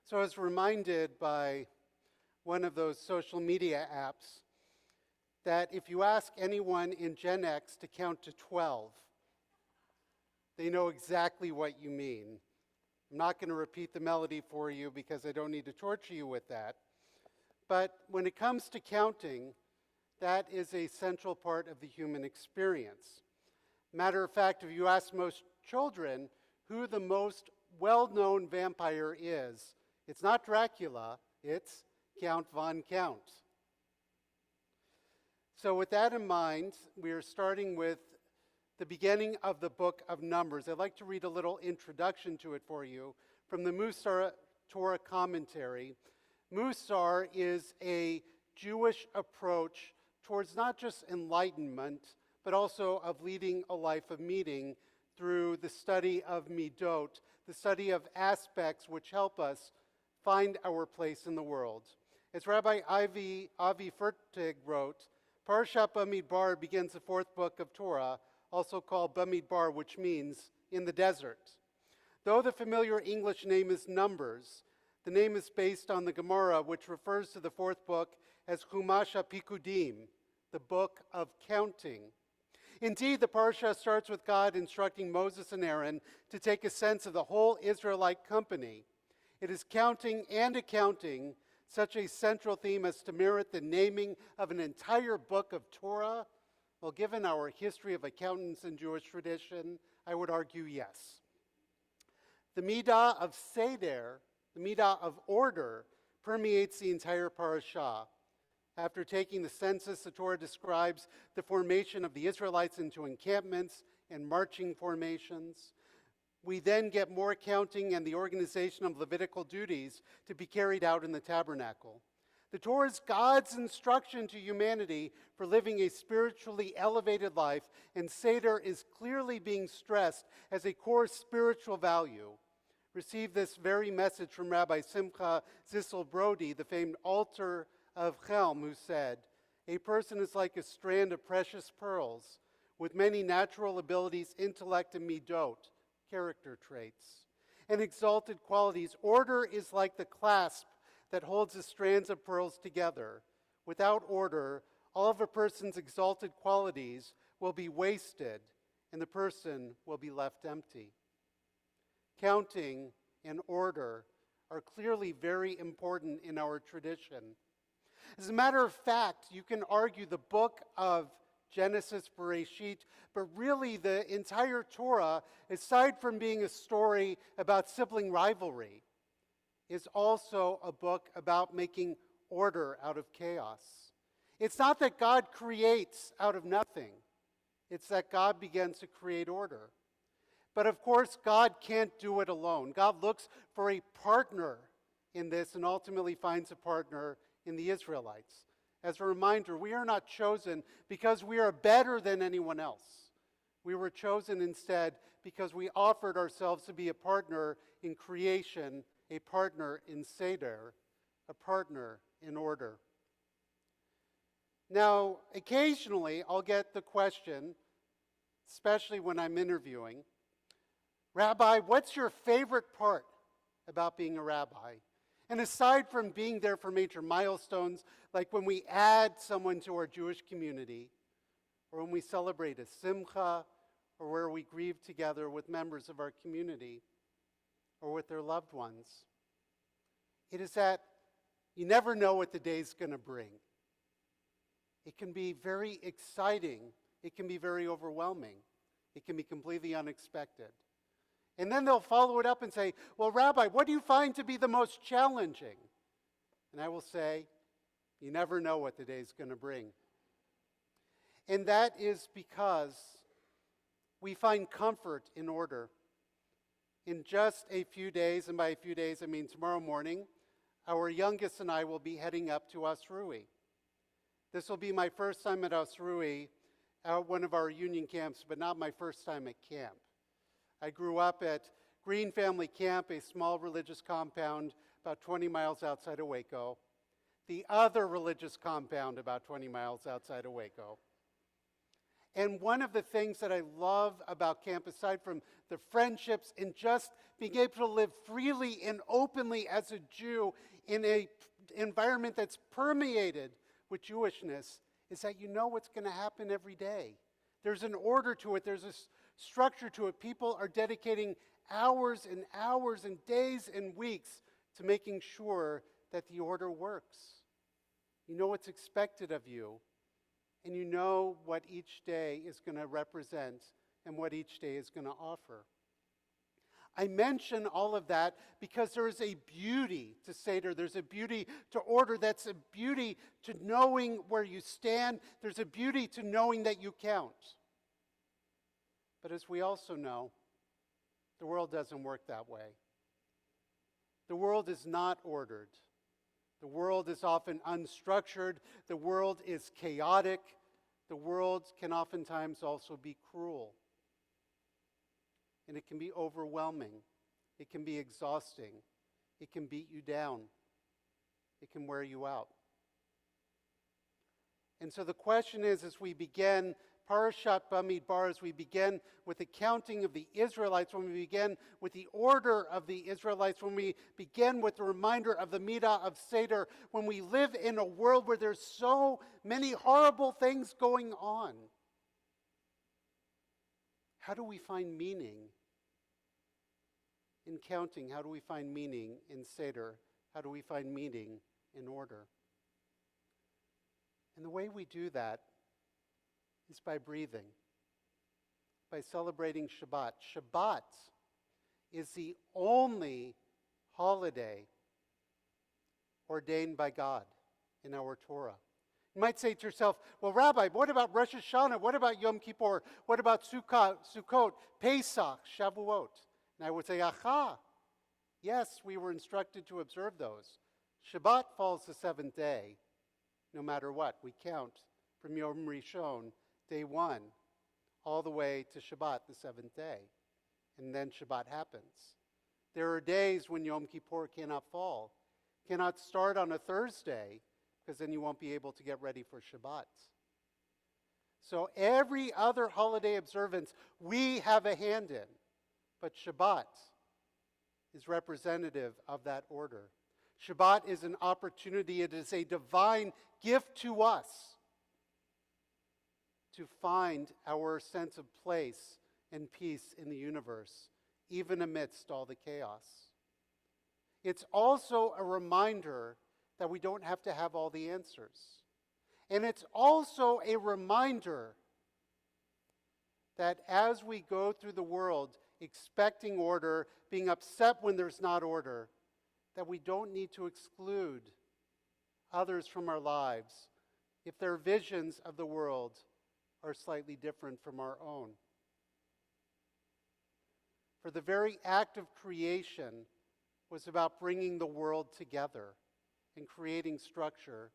So I was reminded by one of those social media apps that if you ask anyone in Gen X to count to 12, they know exactly what you mean. I'm not going to repeat the melody for you because I don't need to torture you with that. But when it comes to counting, that is a central part of the human experience. Matter of fact, if you ask most children who the most well-known vampire is, it's not Dracula, it's Count von Count. So with that in mind, we are starting with the beginning of the book of Numbers. I'd like to read a little introduction to it for you from the Musar Torah commentary. Musar is a Jewish approach towards not just enlightenment, but also of leading a life of meaning through the study of midot, the study of aspects which help us find our place in the world. As Rabbi Avi Fertig wrote, Parashat Bamidbar begins the fourth book of Torah, also called Bamidbar, which means in the desert. Though the familiar English name is Numbers, the name is based on the Gemara, which refers to the fourth book as Chumash HaPikudim, the book of counting. Indeed, the parasha starts with God instructing Moses and Aaron to take a sense of the whole Israelite company. It is counting and accounting such a central theme as to merit the naming of an entire book of Torah? Well, given our history of accountants in Jewish tradition, I would argue yes. The midah of seder, the midah of order, permeates the entire parasha. After taking the census, the Torah describes the formation of the Israelites into encampments and marching formations. We then get more counting and the organization of Levitical duties to be carried out in the tabernacle. The Torah is God's instruction to humanity for living a spiritually elevated life, and Seder is clearly being stressed as a core spiritual value. Receive this very message from Rabbi Simcha Zissel Brody, the famed altar of Chelm, who said, "A person is like a strand of precious pearls with many natural abilities, intellect, and midot, character traits, and exalted qualities. Order is like the clasp that holds the strands of pearls together. Without order, all of a person's exalted qualities will be wasted, and the person will be left empty." Counting and order are clearly very important in our tradition. As a matter of fact, you can argue the book of Genesis, Bereshit, but really the entire Torah, aside from being a story about sibling rivalry, is also a book about making order out of chaos. It's not that God creates out of nothing. It's that God begins to create order. But of course, God can't do it alone. God looks for a partner in this and ultimately finds a partner in the Israelites. As a reminder, we are not chosen because we are better than anyone else. We were chosen instead because we offered ourselves to be a partner in creation, a partner in Seder, a partner in order. Now, occasionally I'll get the question, especially when I'm interviewing, "Rabbi, what's your favorite part about being a rabbi?" And aside from being there for major milestones, like when we add someone to our Jewish community, or when we celebrate a simcha, or where we grieve together with members of our community, or with their loved ones, it is that you never know what the day's going to bring. It can be very exciting. It can be very overwhelming. It can be completely unexpected. And then they'll follow it up and say, "Well, Rabbi, what do you find to be the most challenging?" And I will say, you never know what the day's going to bring. And that is because we find comfort in order. In just a few days, and by a few days I mean tomorrow morning, our youngest and I will be heading up to Osrui. This will be my first time at Osrui, one of our union camps, but not my first time at camp. I grew up at Green Family Camp, a small religious compound about 20 miles outside of Waco. The other religious compound about 20 miles outside of Waco. And one of the things that I love about camp, aside from the friendships and just being able to live freely and openly as a Jew in an environment that's permeated with Jewishness, is that you know what's going to happen every day. There's an order to it. There's a structure to it. People are dedicating hours and hours and days and weeks to making sure that the order works. You know what's expected of you, and you know what each day is going to represent and what each day is going to offer. I mention all of that because there is a beauty to Seder. There's a beauty to order. That's a beauty to knowing where you stand. There's a beauty to knowing that you count. But as we also know, the world doesn't work that way. The world is not ordered. The world is often unstructured. The world is chaotic. The world can oftentimes also be cruel. And it can be overwhelming. It can be exhausting. It can beat you down. It can wear you out. And so the question is, as we begin Parashat Bamidbar, as we begin with the counting of the Israelites, when we begin with the order of the Israelites, when we begin with the reminder of the Midah of Seder, when we live in a world where there's so many horrible things going on, how do we find meaning in counting? How do we find meaning in Seder? How do we find meaning in order? And the way we do that is by breathing, by celebrating Shabbat. Shabbat is the only holiday ordained by God in our Torah. You might say to yourself, well, Rabbi, what about Rosh Hashanah? What about Yom Kippur? What about Sukkot, Pesach, Shavuot? And I would say, aha, yes, we were instructed to observe those. Shabbat falls the seventh day, no matter what. We count from Yom Rishon, day one, all the way to Shabbat, the seventh day. And then Shabbat happens. There are days when Yom Kippur cannot fall, cannot start on a Thursday, because then you won't be able to get ready for Shabbat. So every other holiday observance we have a hand in, but Shabbat is representative of that order. Shabbat is an opportunity, it is a divine gift to us to find our sense of place and peace in the universe, even amidst all the chaos. It's also a reminder that we don't have to have all the answers. And it's also a reminder that as we go through the world expecting order, being upset when there's not order, that we don't need to exclude others from our lives if their visions of the world are slightly different from our own. For the very act of creation was about bringing the world together and creating structure,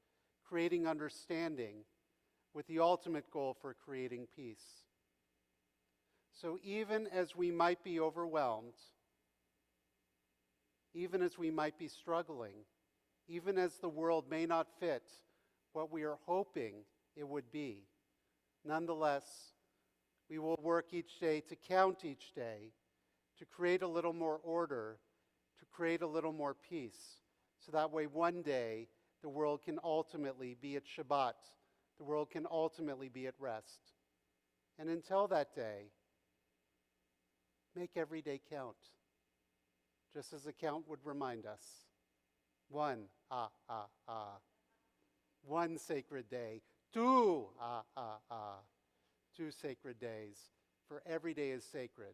creating understanding, with the ultimate goal for creating peace. So even as we might be overwhelmed, even as we might be struggling, even as the world may not fit what we are hoping it would be, nonetheless, we will work each day to count each day, to create a little more order, to create a little more peace, so that way one day the world can ultimately be at Shabbat, the world can ultimately be at rest. And until that day, make every day count, just as the count would remind us. One, one sacred day. Two, two sacred days. For every day is sacred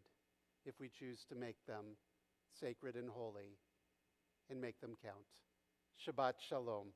if we choose to make them sacred and holy and make them count. Shabbat Shalom.